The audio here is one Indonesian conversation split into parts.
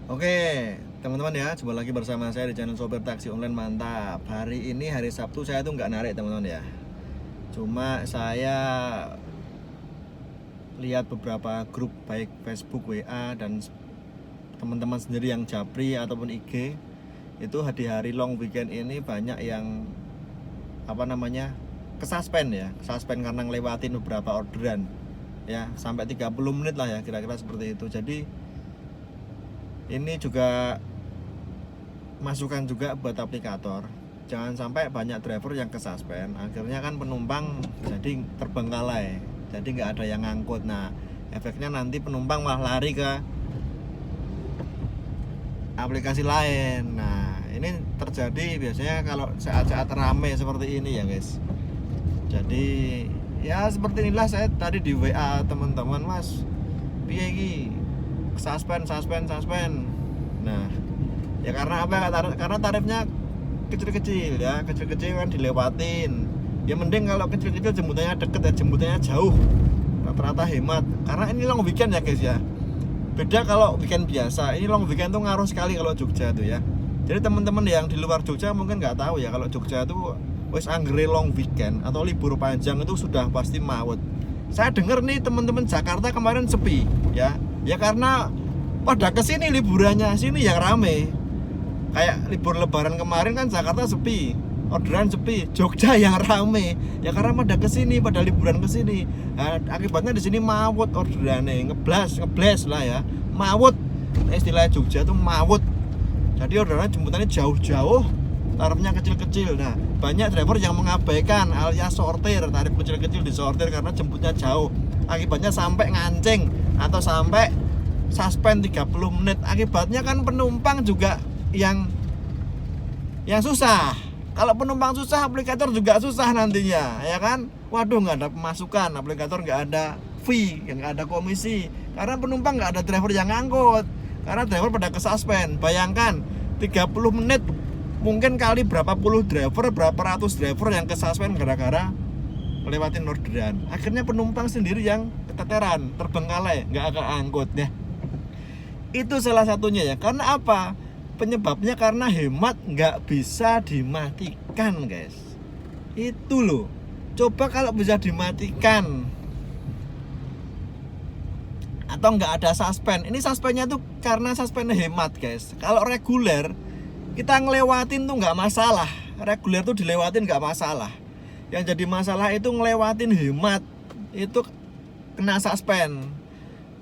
Oke, teman-teman ya, jumpa lagi bersama saya di channel Sopir Taksi Online Mantap. Hari ini hari Sabtu saya tuh nggak narik teman-teman ya. Cuma saya lihat beberapa grup baik Facebook, WA dan teman-teman sendiri yang Japri ataupun IG itu di hari long weekend ini banyak yang kesuspend ya, kesuspend karena ngelewatin beberapa orderan ya, sampai 30 menit lah ya kira-kira seperti itu. Jadi ini juga masukan juga buat aplikator, jangan sampai banyak driver yang kesuspend, akhirnya kan penumpang jadi terbengkalai, jadi nggak ada yang ngangkut. Nah, efeknya nanti penumpang malah lari ke aplikasi lain. Nah, ini terjadi biasanya kalau saat-saat rame seperti ini ya guys. Jadi ya seperti inilah, saya tadi di WA teman-teman, mas piye iki suspend. Nah, ya karena apa? Karena tarifnya kecil-kecil ya, kecil-kecil kan dilewatin. Ya mending kalau kecil-kecil jemputannya deket ya, jemputannya jauh, rata-rata hemat. Karena ini long weekend ya guys ya, beda kalau weekend biasa. Ini long weekend tuh ngaruh sekali kalau Jogja tuh ya. Jadi teman-teman yang di luar Jogja mungkin nggak tahu ya, kalau Jogja tuh wis anggere long weekend atau libur panjang itu sudah pasti maut. Saya dengar nih teman-teman Jakarta kemarin sepi ya. Ya karena pada kesini liburannya, sini yang rame. Kayak libur lebaran kemarin kan Jakarta sepi, orderan sepi. Jogja yang rame ya karena pada kesini, pada liburan kesini. Nah, akibatnya di sini mawut orderannya, ngeblas lah ya, mawut. Istilah Jogja tuh mawut. Jadi orderannya jemputannya jauh-jauh, tarifnya kecil-kecil. Nah, banyak driver yang mengabaikan alias sortir, tarif kecil-kecil disortir karena jemputnya jauh. Akibatnya sampai ngancing atau sampai suspend 30 menit. Akibatnya kan penumpang juga yang susah. Kalau penumpang susah, aplikator juga susah nantinya, ya kan? Waduh, nggak ada pemasukan, aplikator nggak ada fee, nggak ada komisi, karena penumpang nggak ada driver yang ngangkut, karena driver pada kesuspend. Bayangkan 30 menit, mungkin kali berapa puluh driver, berapa ratus driver yang kesuspend gara-gara melewatin orderan. Akhirnya penumpang sendiri yang keteteran, terbengkalai, nggak akan angkut ya. Itu salah satunya ya. Karena apa? Penyebabnya karena hemat nggak bisa dimatikan guys. Itu loh. Coba kalau bisa dimatikan atau nggak ada suspend. Ini suspendnya tuh karena suspend hemat guys. Kalau reguler kita ngelewatin tuh nggak masalah. Reguler tuh dilewatin nggak masalah. Yang jadi masalah itu ngelewatin hemat, itu kena suspend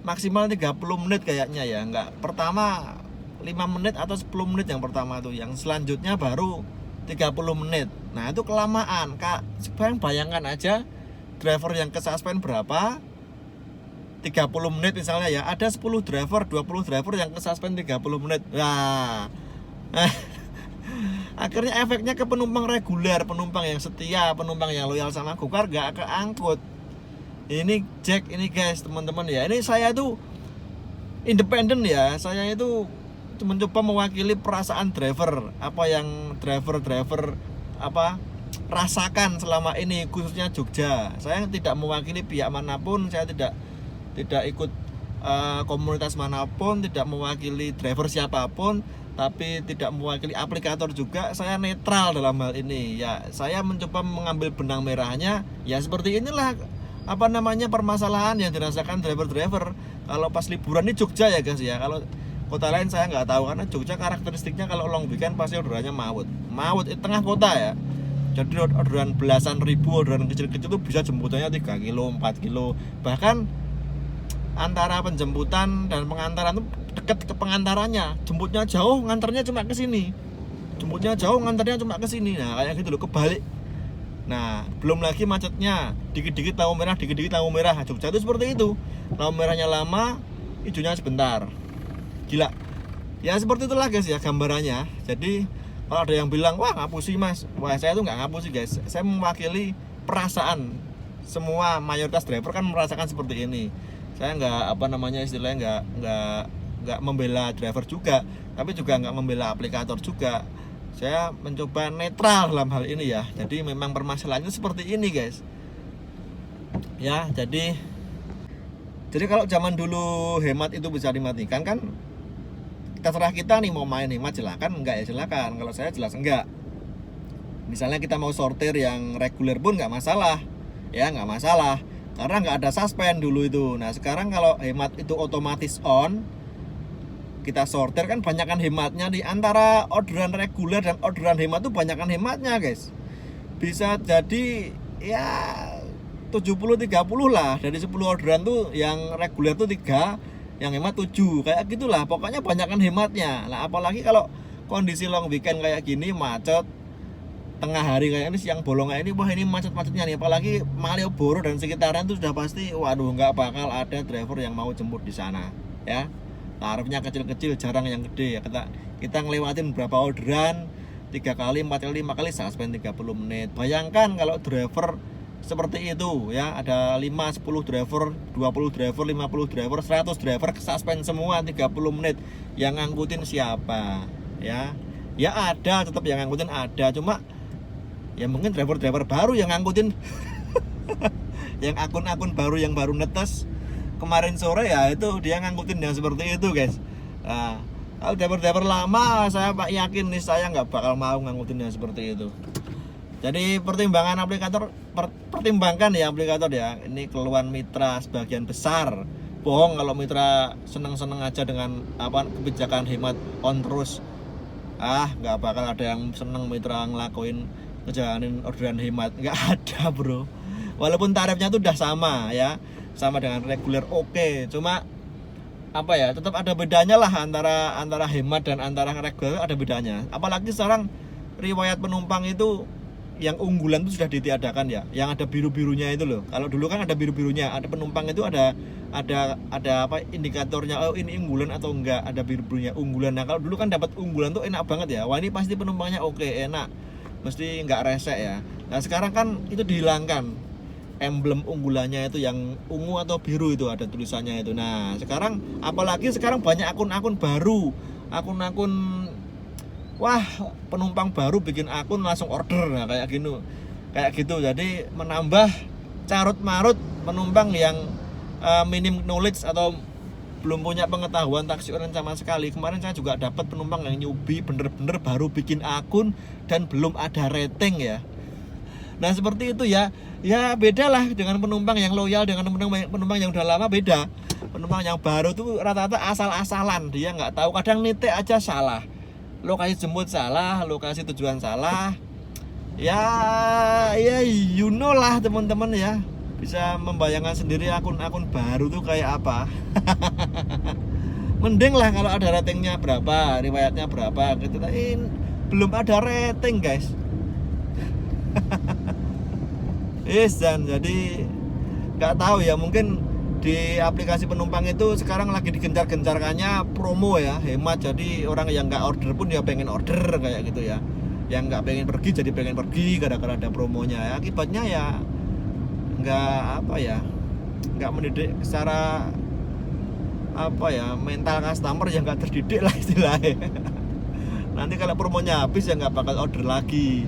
maksimal 30 menit kayaknya ya. Enggak, pertama 5 menit atau 10 menit yang pertama tuh, yang selanjutnya baru 30 menit. Nah, itu kelamaan Kak. Sekarang bayangkan aja driver yang kesuspend berapa, 30 menit misalnya ya. Ada 10 driver, 20 driver yang kesuspend 30 menit. Nah, akhirnya efeknya ke penumpang reguler, penumpang yang setia, penumpang yang loyal sama Gokar gak keangkut. Ini Jack ini guys, teman-teman ya. Ini saya tuh independen ya. Saya itu mencoba mewakili perasaan driver, apa yang driver apa rasakan selama ini, khususnya Jogja. Saya tidak mewakili pihak manapun, saya tidak ikut komunitas manapun, tidak mewakili driver siapapun, tapi tidak mewakili aplikator juga. Saya netral dalam hal ini ya. Saya mencoba mengambil benang merahnya. Ya seperti inilah permasalahan yang dirasakan driver-driver kalau pas liburan di Jogja ya guys ya. Kalau kota lain saya nggak tahu, karena Jogja karakteristiknya kalau long weekend pasti orderannya mawut di tengah kota ya. Jadi orderan belasan ribu, orderan kecil-kecil itu bisa jemputannya 3 kilo, 4 kilo. Bahkan antara penjemputan dan pengantaran itu deket ke pengantarannya, jemputnya jauh, ngantarnya cuma ke sini. Jemputnya jauh, ngantarnya cuma ke sini. Nah, kayak gitu loh, kebalik. Nah, belum lagi macetnya, dikit-dikit lampu merah, dikit-dikit lampu merah. Jogja itu seperti itu, lampu merahnya lama, hijaunya sebentar. Gila. Ya seperti itulah guys ya gambarannya. Jadi kalau ada yang bilang, wah ngapusi mas, wah saya tuh nggak ngapusi guys. Saya mewakili perasaan semua, mayoritas driver kan merasakan seperti ini. Saya istilahnya nggak membela driver juga, tapi juga nggak membela aplikator juga. Saya mencoba netral dalam hal ini ya. Jadi memang permasalahannya seperti ini guys. Ya, jadi kalau zaman dulu hemat itu bisa dimatikan kan, terserah kita nih mau main hemat silakan, enggak ya silakan. Kalau saya jelas enggak. Misalnya kita mau sortir yang reguler pun nggak masalah, ya nggak masalah, karena nggak ada suspend dulu itu. Nah sekarang kalau hemat itu otomatis on, kita sortir kan banyakkan hematnya. Di antara orderan reguler dan orderan hemat tuh banyakkan hematnya guys. Bisa jadi ya 70-30 lah. Dari 10 orderan tuh yang reguler tuh 3, yang hemat 7, kayak gitulah. Pokoknya banyakkan hematnya. Nah apalagi kalau kondisi long weekend kayak gini, macet tengah hari kayak ini, siang bolong kayak ini, wah ini macet-macetnya nih. Apalagi Malioboro dan sekitarnya itu sudah pasti, waduh nggak bakal ada driver yang mau jemput di sana ya. Tarifnya kecil-kecil, jarang yang gede ya. Kita ngelewatin berapa orderan, 3 kali, 4 kali, 5 kali suspend 30 menit. Bayangkan kalau driver seperti itu ya, ada 5, 10 driver, 20 driver, 50 driver, 100 driver suspend semua 30 menit. Yang ngangkutin siapa ya? Ya ada, tetap yang ngangkutin ada, cuma ya mungkin driver-driver baru yang ngangkutin yang akun-akun baru yang baru netes kemarin sore ya, itu dia ngangkutin yang seperti itu guys. Nah, kalau driver-driver lama saya yakin nih, saya nggak bakal mau ngangkutin yang seperti itu. Jadi pertimbangan aplikator, pertimbangkan ya aplikator ya. Ini keluhan mitra sebagian besar bohong kalau mitra seneng-seneng aja dengan kebijakan hemat on terus. Nggak bakal ada yang seneng mitra ngelakuin ngejalanin orderan hemat, nggak ada bro. Walaupun tarifnya tuh udah sama ya, sama dengan reguler, oke. Cuma tetap ada bedanya lah antara hemat dan antara reguler, ada bedanya. Apalagi sekarang riwayat penumpang itu yang unggulan itu sudah ditiadakan ya, yang ada biru-birunya itu loh. Kalau dulu kan ada biru-birunya, ada penumpang itu ada indikatornya, oh ini unggulan atau enggak, ada biru-birunya unggulan. Nah kalau dulu kan dapat unggulan tuh enak banget ya, wah ini pasti penumpangnya oke, enak, mesti nggak resek ya. Nah sekarang kan itu dihilangkan, emblem unggulannya itu yang ungu atau biru itu ada tulisannya itu. Nah sekarang apalagi sekarang banyak akun-akun baru, akun-akun wah penumpang baru bikin akun langsung order, nah kayak gitu. Jadi menambah carut marut penumpang yang minim knowledge atau belum punya pengetahuan taksi online sama sekali. Kemarin saya juga dapat penumpang yang newbie, bener-bener baru bikin akun dan belum ada rating ya. Nah seperti itu ya. Ya beda lah dengan penumpang yang loyal dengan penumpang yang udah lama, beda. Penumpang yang baru tuh rata-rata asal-asalan, dia nggak tahu, kadang nitik aja salah, lokasi jemput salah, lokasi tujuan salah. Ya you know lah teman-teman ya, bisa membayangkan sendiri akun-akun baru tuh kayak apa. Mending lah kalau ada ratingnya berapa, riwayatnya berapa gitu. Belum ada rating guys. Dan jadi nggak tahu ya, mungkin di aplikasi penumpang itu sekarang lagi digencar-gencarkannya promo ya, hemat. Jadi orang yang nggak order pun dia pengen order kayak gitu ya, yang nggak pengen pergi jadi pengen pergi gara-gara ada promonya ya. Akibatnya ya nggak mendidik secara mental customer yang nggak terdidik lah istilahnya. Nanti kalau promonya habis ya nggak bakal order lagi.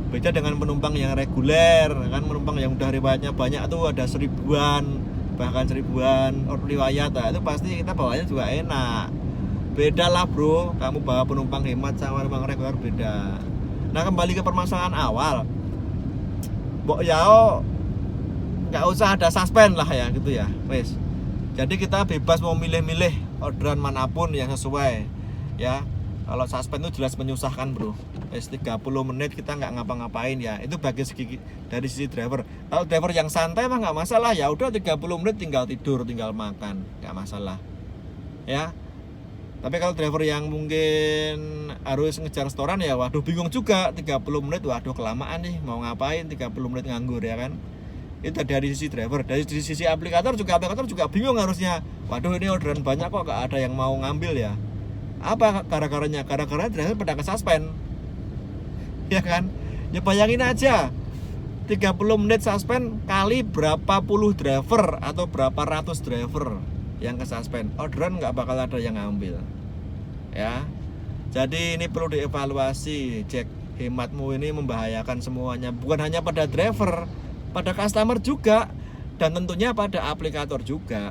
Beda dengan penumpang yang reguler kan, penumpang yang udah riwayatnya banyak tuh, ada 1000-an bahkan 1000-an riwayat, itu pasti kita bawanya juga enak. Beda lah bro, kamu bawa penumpang hemat sama penumpang reguler beda. Nah kembali ke permasalahan awal, nggak usah ada suspend lah ya gitu ya wes. Jadi kita bebas mau milih-milih orderan manapun yang sesuai ya. Kalau suspend itu jelas menyusahkan bro. 30 menit kita nggak ngapa-ngapain ya. Itu dari sisi driver. Kalau driver yang santai mah nggak masalah, ya udah 30 menit tinggal tidur, tinggal makan, nggak masalah. Ya. Tapi kalau driver yang mungkin harus ngejar restoran ya, waduh bingung juga 30 menit, waduh kelamaan nih, mau ngapain 30 menit nganggur ya kan. Itu dari sisi driver. Dari sisi aplikator juga bingung harusnya. Waduh ini orderan banyak kok nggak ada yang mau ngambil ya. Apa gara-garanya? Gara-gara driver pada ke-suspend. Ya kan? Ya bayangin aja, 30 menit suspend kali berapa puluh driver atau berapa ratus driver yang ke-suspend. Orderan nggak bakal ada yang ngambil. Ya. Jadi ini perlu dievaluasi. Cek hematmu ini membahayakan semuanya, bukan hanya pada driver, pada customer juga, dan tentunya pada aplikator juga.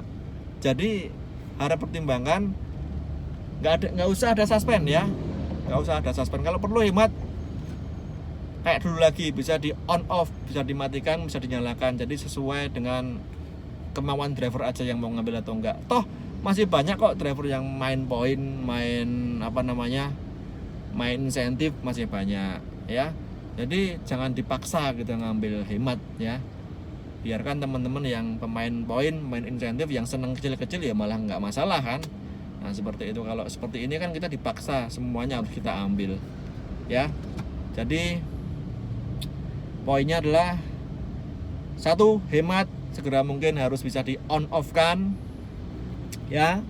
Jadi harap pertimbangkan nggak usah ada suspend ya, nggak usah ada suspend. Kalau perlu hemat kayak dulu lagi, bisa di on off, bisa dimatikan, bisa dinyalakan. Jadi sesuai dengan kemauan driver aja yang mau ngambil atau enggak. Toh masih banyak kok driver yang main poin, main main insentif, masih banyak ya. Jadi jangan dipaksa kita ngambil hemat ya. Biarkan teman-teman yang pemain poin, main insentif, yang senang kecil-kecil ya malah nggak masalah kan. Nah seperti itu. Kalau seperti ini kan kita dipaksa, semuanya harus kita ambil ya. Jadi poinnya adalah satu, hemat, segera mungkin harus bisa di on off kan ya.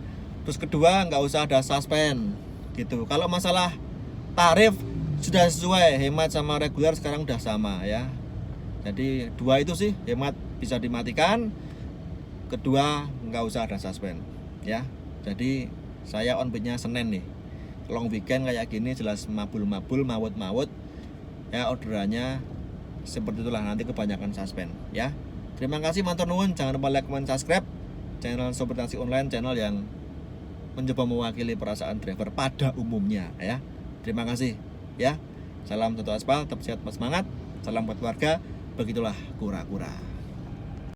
Terus kedua, nggak usah ada suspend gitu. Kalau masalah tarif sudah sesuai, hemat sama reguler sekarang udah sama ya. Jadi dua itu sih, hemat bisa dimatikan, kedua nggak usah ada suspend ya. Jadi saya on beatnya Senin nih, long weekend kayak gini jelas mabul-mabul, mawut-mawut ya, orderannya seperti itulah, nanti kebanyakan suspend ya. Terima kasih, matur nuwun, jangan lupa like, comment, subscribe channel Sobat Taksi Online, channel yang mencoba mewakili perasaan driver pada umumnya ya. Terima kasih ya. Salam satu aspal, tetap sehat, semangat. Salam buat keluarga. Begitulah kura-kura.